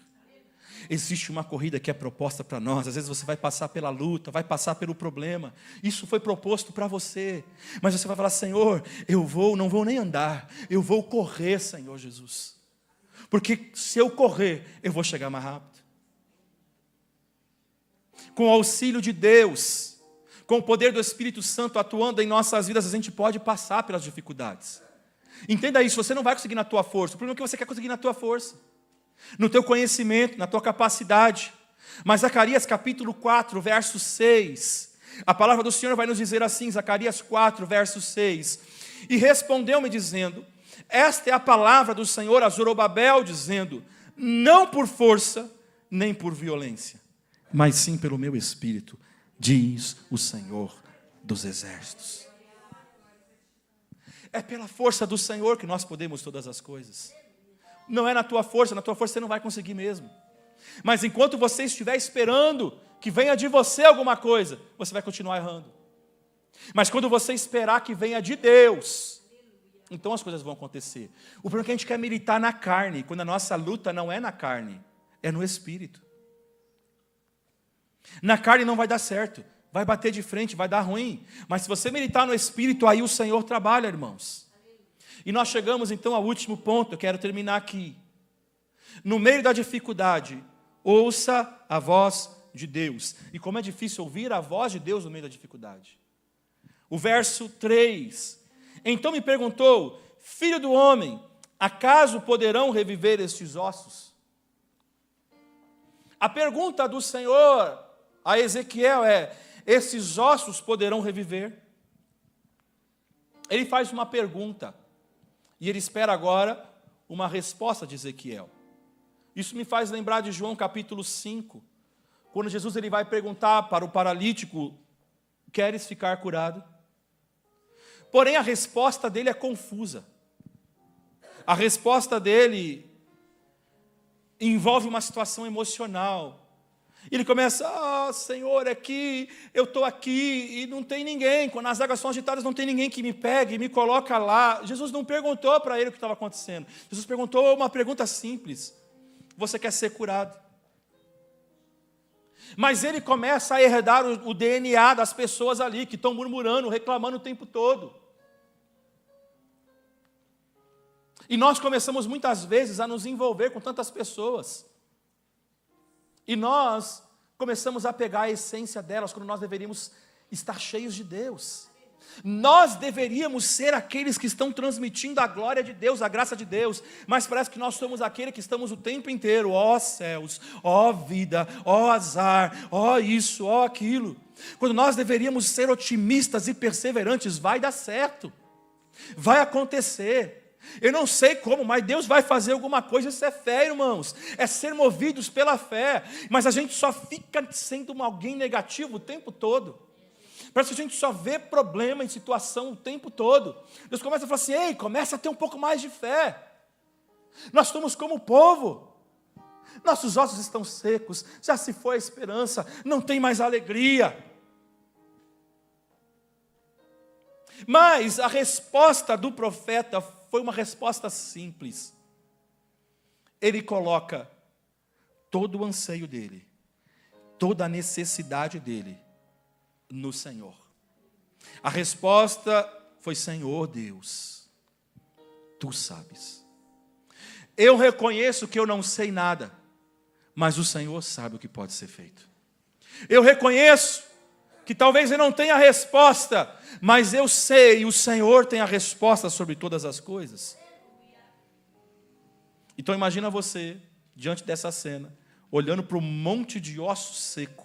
S1: Existe uma corrida que é proposta para nós. Às vezes você vai passar pela luta, vai passar pelo problema. Isso foi proposto para você. Mas você vai falar: Senhor, não vou nem andar, eu vou correr, Senhor Jesus. Porque se eu correr, eu vou chegar mais rápido. Com o auxílio de Deus, com o poder do Espírito Santo atuando em nossas vidas, a gente pode passar pelas dificuldades. Entenda isso, você não vai conseguir na tua força. O problema é que você quer conseguir na tua força, no teu conhecimento, na tua capacidade. Mas Zacarias capítulo 4, verso 6, a palavra do Senhor vai nos dizer assim, Zacarias 4, verso 6, e respondeu-me dizendo: esta é a palavra do Senhor a Zorobabel, dizendo: não por força, nem por violência, mas sim pelo meu Espírito, diz o Senhor dos Exércitos. É pela força do Senhor que nós podemos todas as coisas. Não é na tua força você não vai conseguir mesmo. Mas enquanto você estiver esperando que venha de você alguma coisa, você vai continuar errando. Mas quando você esperar que venha de Deus, então as coisas vão acontecer. O problema é que a gente quer militar na carne, quando a nossa luta não é na carne, é no Espírito. Na carne não vai dar certo, vai bater de frente, vai dar ruim. Mas se você militar no Espírito, aí o Senhor trabalha, irmãos. E nós chegamos então ao último ponto, eu quero terminar aqui. No meio da dificuldade, ouça a voz de Deus. E como é difícil ouvir a voz de Deus no meio da dificuldade. O verso 3. Então me perguntou: filho do homem, acaso poderão reviver estes ossos? A pergunta do Senhor a Ezequiel é: esses ossos poderão reviver? Ele faz uma pergunta e ele espera agora uma resposta de Ezequiel. Isso me faz lembrar de João capítulo 5, quando Jesus ele vai perguntar para o paralítico: queres ficar curado? Porém a resposta dele é confusa. A resposta dele envolve uma situação emocional. Ele começa, Senhor, aqui, eu estou aqui e não tem ninguém. Quando as águas são agitadas, não tem ninguém que me pegue e me coloca lá. Jesus não perguntou para ele o que estava acontecendo. Jesus perguntou uma pergunta simples. Você quer ser curado? Mas ele começa a herdar o DNA das pessoas ali, que estão murmurando, reclamando o tempo todo. E nós começamos muitas vezes a nos envolver com tantas pessoas. E nós começamos a pegar a essência delas, quando nós deveríamos estar cheios de Deus. Nós deveríamos ser aqueles que estão transmitindo a glória de Deus, a graça de Deus, mas parece que nós somos aqueles que estamos o tempo inteiro, ó céus, ó vida, ó azar, ó isso, ó aquilo. Quando nós deveríamos ser otimistas e perseverantes, vai dar certo, vai acontecer. Eu não sei como, mas Deus vai fazer alguma coisa. Isso é fé, irmãos, é ser movidos pela fé. Mas a gente só fica sendo alguém negativo o tempo todo. Parece que a gente só vê problema em situação o tempo todo. Deus começa a falar assim, ei, começa a ter um pouco mais de fé. Nós somos como o povo. Nossos ossos estão secos, já se foi a esperança, não tem mais alegria. Mas a resposta do profeta foi uma resposta simples. Ele coloca todo o anseio dele, toda a necessidade dele no Senhor. A resposta foi: Senhor Deus, Tu sabes. Eu reconheço que eu não sei nada, mas o Senhor sabe o que pode ser feito. Eu reconheço que talvez eu não tenha a resposta, mas eu sei, o Senhor tem a resposta sobre todas as coisas. Então imagina você, diante dessa cena, olhando para um monte de osso seco.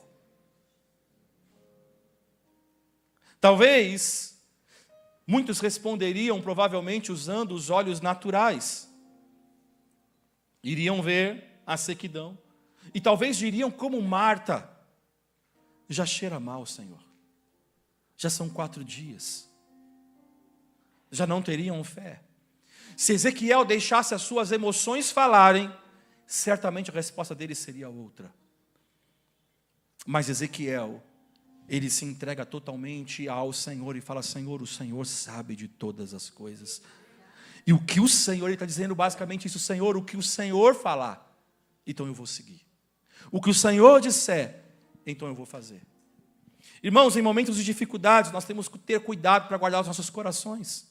S1: Talvez, muitos responderiam, provavelmente, usando os olhos naturais. Iriam ver a sequidão. E talvez diriam como Marta: já cheira mal, Senhor. Já são 4 dias. Já não teriam fé. Se Ezequiel deixasse as suas emoções falarem, certamente a resposta dele seria outra. Mas Ezequiel, ele se entrega totalmente ao Senhor e fala: Senhor, o Senhor sabe de todas as coisas. E o que o Senhor, ele está dizendo basicamente isso: Senhor, o que o Senhor falar, então eu vou seguir. O que o Senhor disser, então eu vou fazer. Irmãos, em momentos de dificuldades, nós temos que ter cuidado para guardar os nossos corações.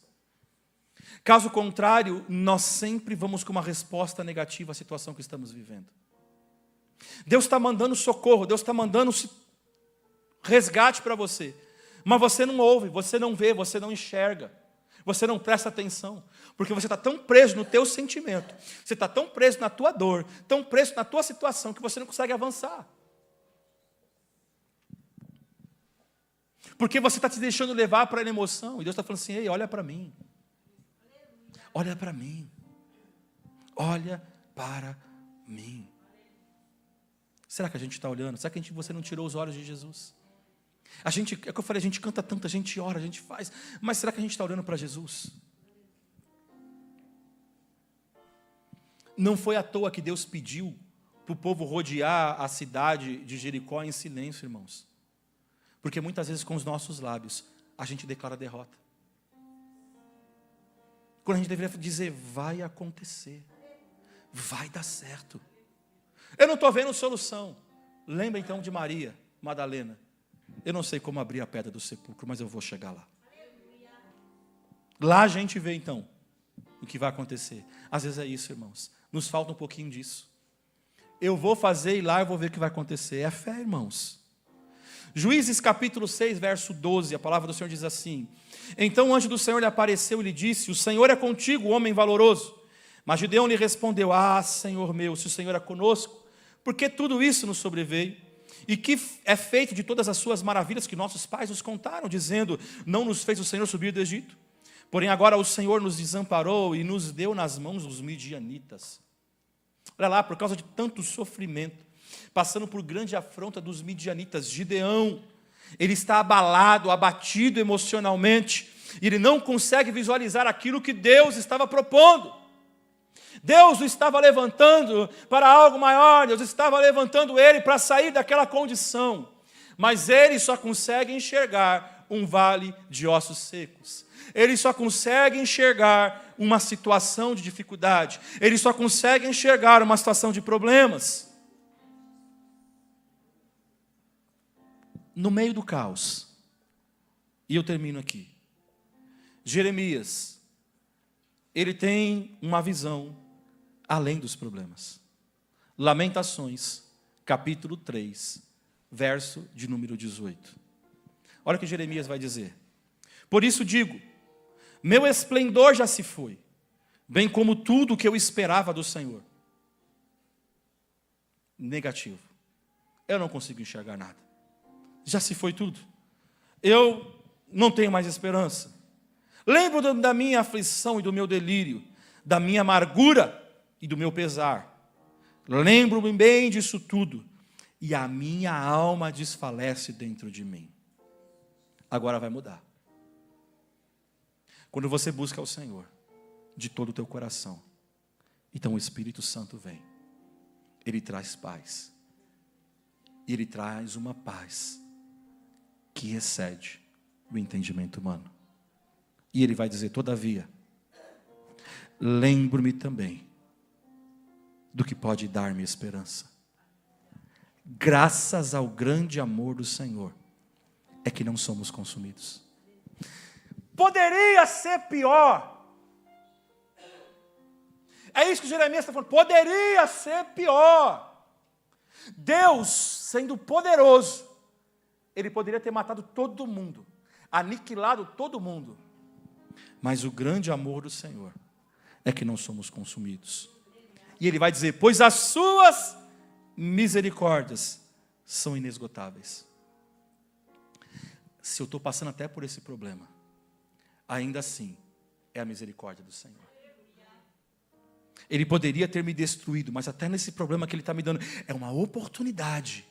S1: Caso contrário, nós sempre vamos com uma resposta negativa à situação que estamos vivendo. Deus está mandando socorro, Deus está mandando resgate para você, mas você não ouve, você não vê, você não enxerga, você não presta atenção, porque você está tão preso no teu sentimento, você está tão preso na tua dor, tão preso na tua situação, que você não consegue avançar. Porque você está te deixando levar para a emoção, e Deus está falando assim: ei, olha para mim. Olha para mim. Olha para mim. Será que a gente está olhando? Será que você não tirou os olhos de Jesus? É que eu falei, a gente canta tanto, a gente ora, a gente faz, mas será que a gente está olhando para Jesus? Não foi à toa que Deus pediu para o povo rodear a cidade de Jericó em silêncio, irmãos. Porque muitas vezes com os nossos lábios a gente declara derrota. Quando a gente deveria dizer: vai acontecer, vai dar certo. Eu não estou vendo solução. Lembra então de Maria Madalena: eu não sei como abrir a pedra do sepulcro, mas eu vou chegar lá. Lá a gente vê então o que vai acontecer. Às vezes é isso, irmãos, nos falta um pouquinho disso. Eu vou fazer e lá eu vou ver o que vai acontecer. É fé, irmãos. Juízes capítulo 6, verso 12, a palavra do Senhor diz assim: então o anjo do Senhor lhe apareceu e lhe disse: o Senhor é contigo, homem valoroso. Mas Gideão lhe respondeu: ah, Senhor meu, se o Senhor é conosco, por que tudo isso nos sobreveio? E que é feito de todas as suas maravilhas que nossos pais nos contaram, dizendo: não nos fez o Senhor subir do Egito? Porém agora o Senhor nos desamparou e nos deu nas mãos dos midianitas. Olha lá, por causa de tanto sofrimento, passando por grande afronta dos midianitas, Gideão, ele está abalado, abatido emocionalmente, e ele não consegue visualizar aquilo que Deus estava propondo. Deus o estava levantando para algo maior, Deus estava levantando ele para sair daquela condição. Mas ele só consegue enxergar um vale de ossos secos. Ele só consegue enxergar uma situação de dificuldade. Ele só consegue enxergar uma situação de problemas. No meio do caos, e eu termino aqui, Jeremias, ele tem uma visão além dos problemas. Lamentações, capítulo 3, verso de número 18. Olha o que Jeremias vai dizer. Por isso digo, meu esplendor já se foi, bem como tudo o que eu esperava do Senhor. Negativo. Eu não consigo enxergar nada. Já se foi tudo. Eu não tenho mais esperança. Lembro da minha aflição e do meu delírio, da minha amargura e do meu pesar. Lembro-me bem disso tudo, e a minha alma desfalece dentro de mim. Agora vai mudar. Quando você busca o Senhor de todo o teu coração, então o Espírito Santo vem. Ele traz paz. E ele traz uma paz que excede o entendimento humano. E ele vai dizer, todavia, lembro-me também do que pode dar-me esperança. Graças ao grande amor do Senhor, é que não somos consumidos. Poderia ser pior. É isso que Jeremias está falando. Poderia ser pior. Deus, sendo poderoso, ele poderia ter matado todo mundo, aniquilado todo mundo. Mas o grande amor do Senhor é que não somos consumidos. E ele vai dizer, pois as suas misericórdias são inesgotáveis. Se eu estou passando até por esse problema, ainda assim é a misericórdia do Senhor. Ele poderia ter me destruído, mas até nesse problema que ele está me dando, é uma oportunidade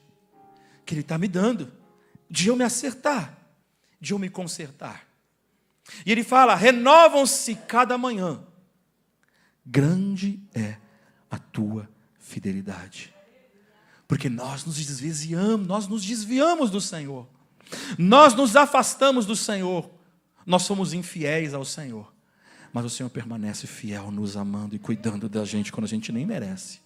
S1: que ele está me dando de eu me acertar, de eu me consertar. E ele fala, renovam-se cada manhã. Grande é a tua fidelidade. Porque nós nos desviamos do Senhor. Nós nos afastamos do Senhor. Nós somos infiéis ao Senhor. Mas o Senhor permanece fiel, nos amando e cuidando da gente quando a gente nem merece.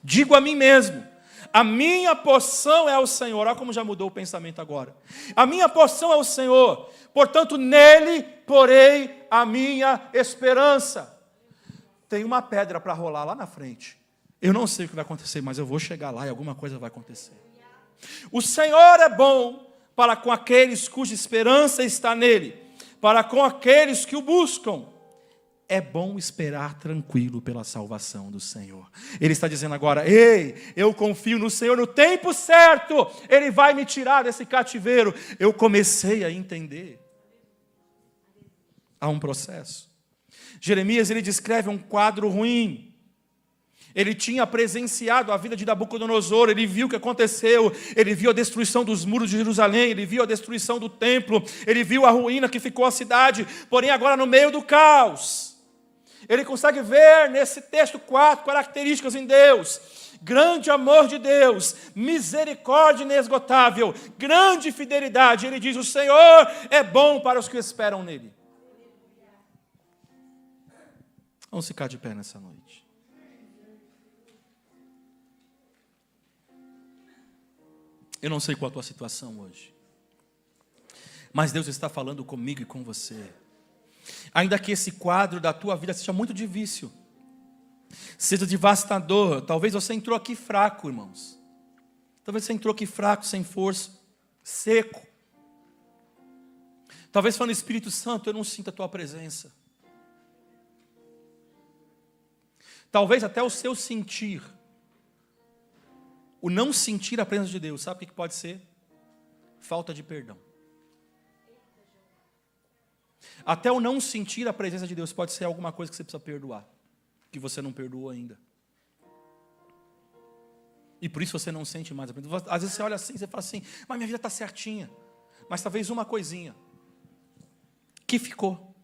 S1: Digo a mim mesmo, a minha porção é o Senhor. Olha como já mudou o pensamento agora. A minha porção é o Senhor. Portanto, nele porei a minha esperança. Tem uma pedra para rolar lá na frente. Eu não sei o que vai acontecer, mas eu vou chegar lá e alguma coisa vai acontecer. O Senhor é bom para com aqueles cuja esperança está nele, para com aqueles que o buscam. É bom esperar tranquilo pela salvação do Senhor. Ele está dizendo agora, ei, eu confio no Senhor, no tempo certo, Ele vai me tirar desse cativeiro. Eu comecei a entender. Há um processo. Jeremias, ele descreve um quadro ruim. Ele tinha presenciado a vida de Nabucodonosor, ele viu o que aconteceu, ele viu a destruição dos muros de Jerusalém, ele viu a destruição do templo, ele viu a ruína que ficou a cidade, porém agora no meio do caos. Ele consegue ver nesse texto 4 características em Deus: grande amor de Deus, misericórdia inesgotável, grande fidelidade. Ele diz, o Senhor é bom para os que esperam nele. Vamos ficar de pé nessa noite. Eu não sei qual a tua situação hoje, mas Deus está falando comigo e com você. Ainda que esse quadro da tua vida seja muito difícil, seja devastador, talvez você entrou aqui fraco, irmãos. Talvez você entrou aqui fraco, sem força, seco. Talvez falando, Espírito Santo, eu não sinto a tua presença. Talvez até o seu sentir, o não sentir a presença de Deus, sabe o que pode ser? Falta de perdão. Até o não sentir a presença de Deus pode ser alguma coisa que você precisa perdoar, que você não perdoou ainda. E por isso você não sente mais a presença. Às vezes você olha assim, você fala assim, mas minha vida está certinha. Mas talvez uma coisinha que ficou.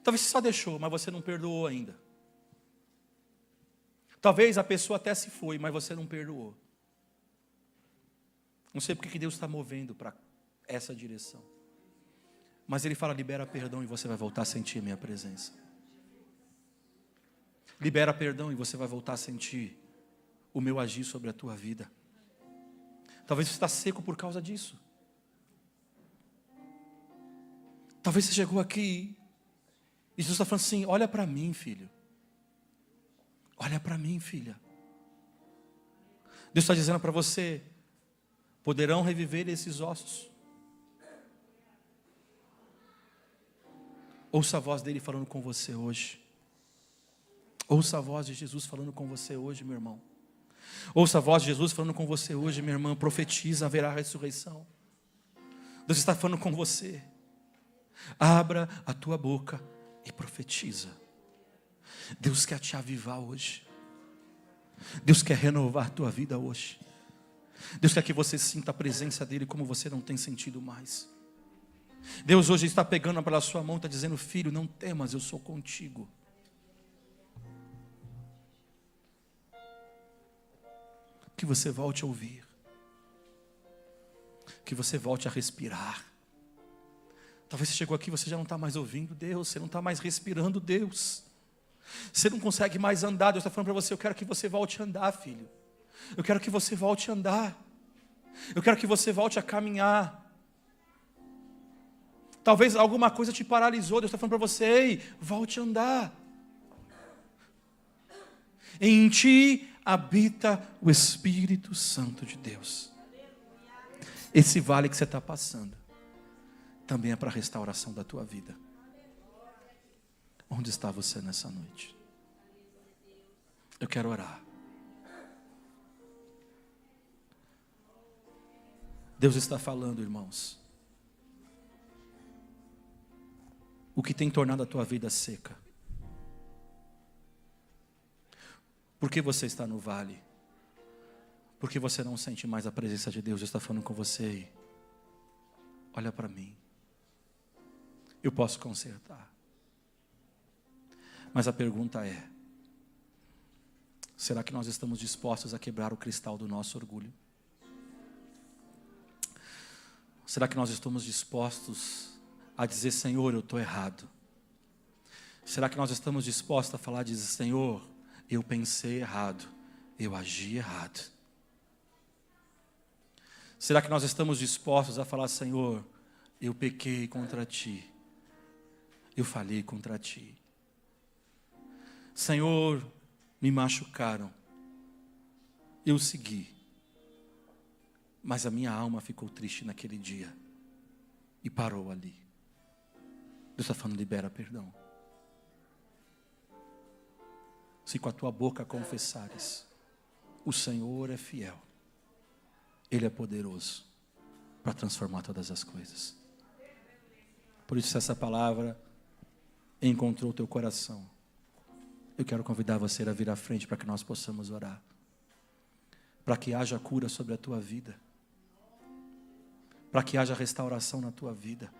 S1: Talvez você só deixou, mas você não perdoou ainda. Talvez a pessoa até se foi, mas você não perdoou. Não sei porque que Deus está movendo para essa direção. Mas Ele fala, libera perdão e você vai voltar a sentir a minha presença. Libera perdão e você vai voltar a sentir o meu agir sobre a tua vida. Talvez você está seco por causa disso. Talvez você chegou aqui e Jesus está falando assim, olha para mim, filho. Olha para mim, filha. Deus está dizendo para você, poderão reviver esses ossos. Ouça a voz dele falando com você hoje. Ouça a voz de Jesus falando com você hoje, meu irmão. Ouça a voz de Jesus falando com você hoje, minha irmã. Profetiza, haverá ressurreição. Deus está falando com você. Abra a tua boca e profetiza. Deus quer te avivar hoje. Deus quer renovar a tua vida hoje. Deus quer que você sinta a presença dEle como você não tem sentido mais. Deus hoje está pegando pela sua mão e está dizendo, filho, não temas, eu sou contigo. Que você volte a ouvir. Que você volte a respirar. Talvez você chegou aqui e você já não está mais ouvindo Deus. Você não está mais respirando Deus. Você não consegue mais andar. Deus está falando para você, eu quero que você volte a andar, filho. Eu quero que você volte a andar. Eu quero que você volte a caminhar. Talvez alguma coisa te paralisou. Deus está falando para você, ei, volte a andar. Em ti habita o Espírito Santo de Deus. Esse vale que você está passando também é para a restauração da tua vida. Onde está você nessa noite? Eu quero orar. Deus está falando, irmãos. O que tem tornado a tua vida seca? Por que você está no vale? Por que você não sente mais a presença de Deus? Deus está falando com você. Olha para mim. Eu posso consertar. Mas a pergunta é, será que nós estamos dispostos a quebrar o cristal do nosso orgulho? Será que nós estamos dispostos a dizer, Senhor, eu estou errado? Será que nós estamos dispostos a falar, dizer, Senhor, eu pensei errado, eu agi errado? Será que nós estamos dispostos a falar, Senhor, eu pequei contra Ti, eu falhei contra Ti? Senhor, me machucaram, eu segui, mas a minha alma ficou triste naquele dia e parou ali. Deus está falando, libera perdão. Se com a tua boca confessares, o Senhor é fiel, Ele é poderoso para transformar todas as coisas. Por isso, se essa palavra encontrou o teu coração, eu quero convidar você a vir à frente para que nós possamos orar. Para que haja cura sobre a tua vida. Para que haja restauração na tua vida.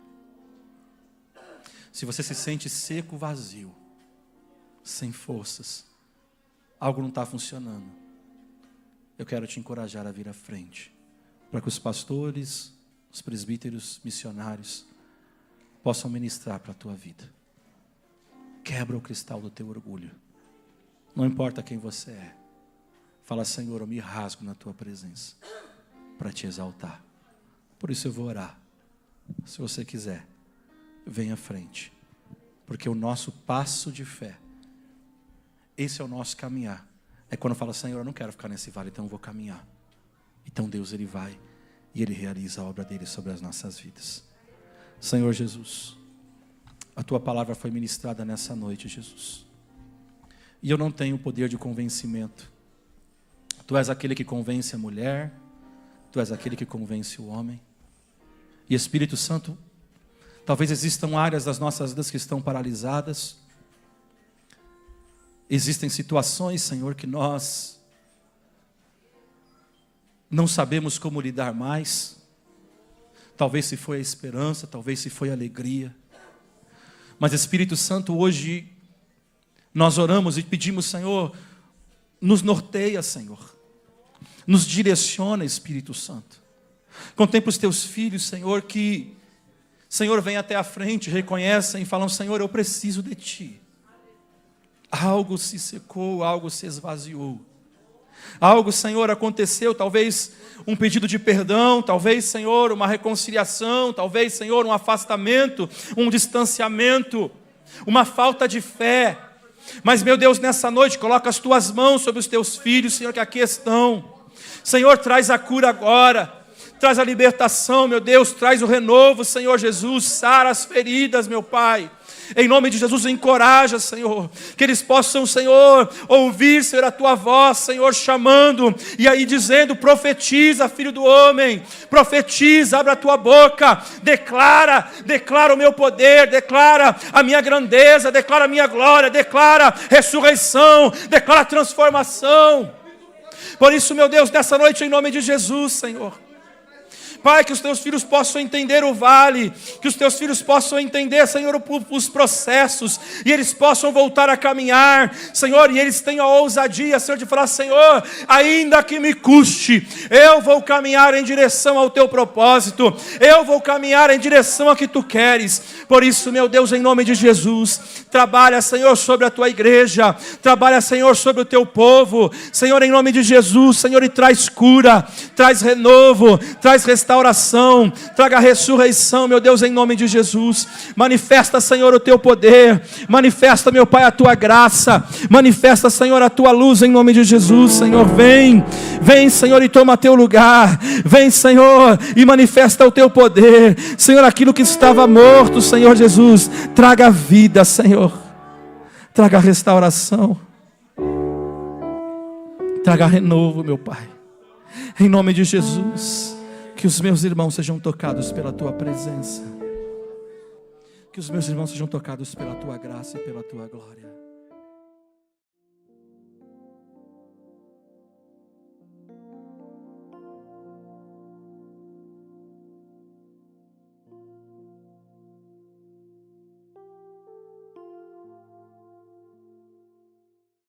S1: Se você se sente seco, vazio, sem forças, algo não está funcionando, eu quero te encorajar a vir à frente, para que os pastores, os presbíteros, missionários, possam ministrar para a tua vida. Quebra o cristal do teu orgulho. Não importa quem você é. Fala, Senhor, eu me rasgo na tua presença para te exaltar. Por isso eu vou orar. Se você quiser, venha à frente. Porque o nosso passo de fé, esse é o nosso caminhar. É quando fala, Senhor, eu não quero ficar nesse vale, então eu vou caminhar. Então Deus, Ele vai e Ele realiza a obra dEle sobre as nossas vidas. Senhor Jesus, a tua palavra foi ministrada nessa noite, Jesus. E eu não tenho poder de convencimento. Tu és aquele que convence a mulher, Tu és aquele que convence o homem. E Espírito Santo, talvez existam áreas das nossas vidas que estão paralisadas. Existem situações, Senhor, que nós não sabemos como lidar mais. Talvez se foi a esperança, talvez se foi a alegria. Mas Espírito Santo, hoje nós oramos e pedimos, Senhor, nos norteia, Senhor. Nos direciona, Espírito Santo. Contempla os teus filhos, Senhor, que, Senhor, vem até a frente, reconhecem e falam: Senhor, eu preciso de Ti. Algo se secou, algo se esvaziou. Algo, Senhor, aconteceu, talvez um pedido de perdão, talvez, Senhor, uma reconciliação, talvez, Senhor, um afastamento, um distanciamento, uma falta de fé. Mas, meu Deus, nessa noite, coloca as Tuas mãos sobre os Teus filhos, Senhor, que aqui estão. Senhor, traz a cura agora. Traz a libertação, meu Deus, traz o renovo, Senhor Jesus, sara as feridas, meu Pai. Em nome de Jesus, encoraja, Senhor, que eles possam, Senhor, ouvir, Senhor, a Tua voz, Senhor, chamando, e aí dizendo: profetiza, Filho do homem, profetiza, abre a Tua boca, declara o meu poder, declara a minha grandeza, declara a minha glória, declara ressurreição, declara transformação. Por isso, meu Deus, nessa noite, em nome de Jesus, Senhor, Pai, que os Teus filhos possam entender o vale, que os Teus filhos possam entender, Senhor, os processos, e eles possam voltar a caminhar, Senhor, e eles tenham a ousadia, Senhor, de falar: Senhor, ainda que me custe, eu vou caminhar em direção ao Teu propósito, eu vou caminhar em direção ao que Tu queres. Por isso, meu Deus, em nome de Jesus, trabalha, Senhor, sobre a Tua igreja, trabalha, Senhor, sobre o Teu povo, Senhor, em nome de Jesus, Senhor, e traz cura, traz renovo, traz restauração, traga ressurreição, meu Deus, em nome de Jesus. Manifesta, Senhor, o Teu poder, manifesta, meu Pai, a Tua graça, manifesta, Senhor, a Tua luz, em nome de Jesus. Senhor, vem, Senhor, e toma Teu lugar, vem, Senhor, e manifesta o Teu poder, Senhor, aquilo que estava morto, Senhor Jesus, traga vida, Senhor, traga restauração, traga renovo, meu Pai, em nome de Jesus. Que os meus irmãos sejam tocados pela Tua presença. Que os meus irmãos sejam tocados pela Tua graça e pela Tua glória.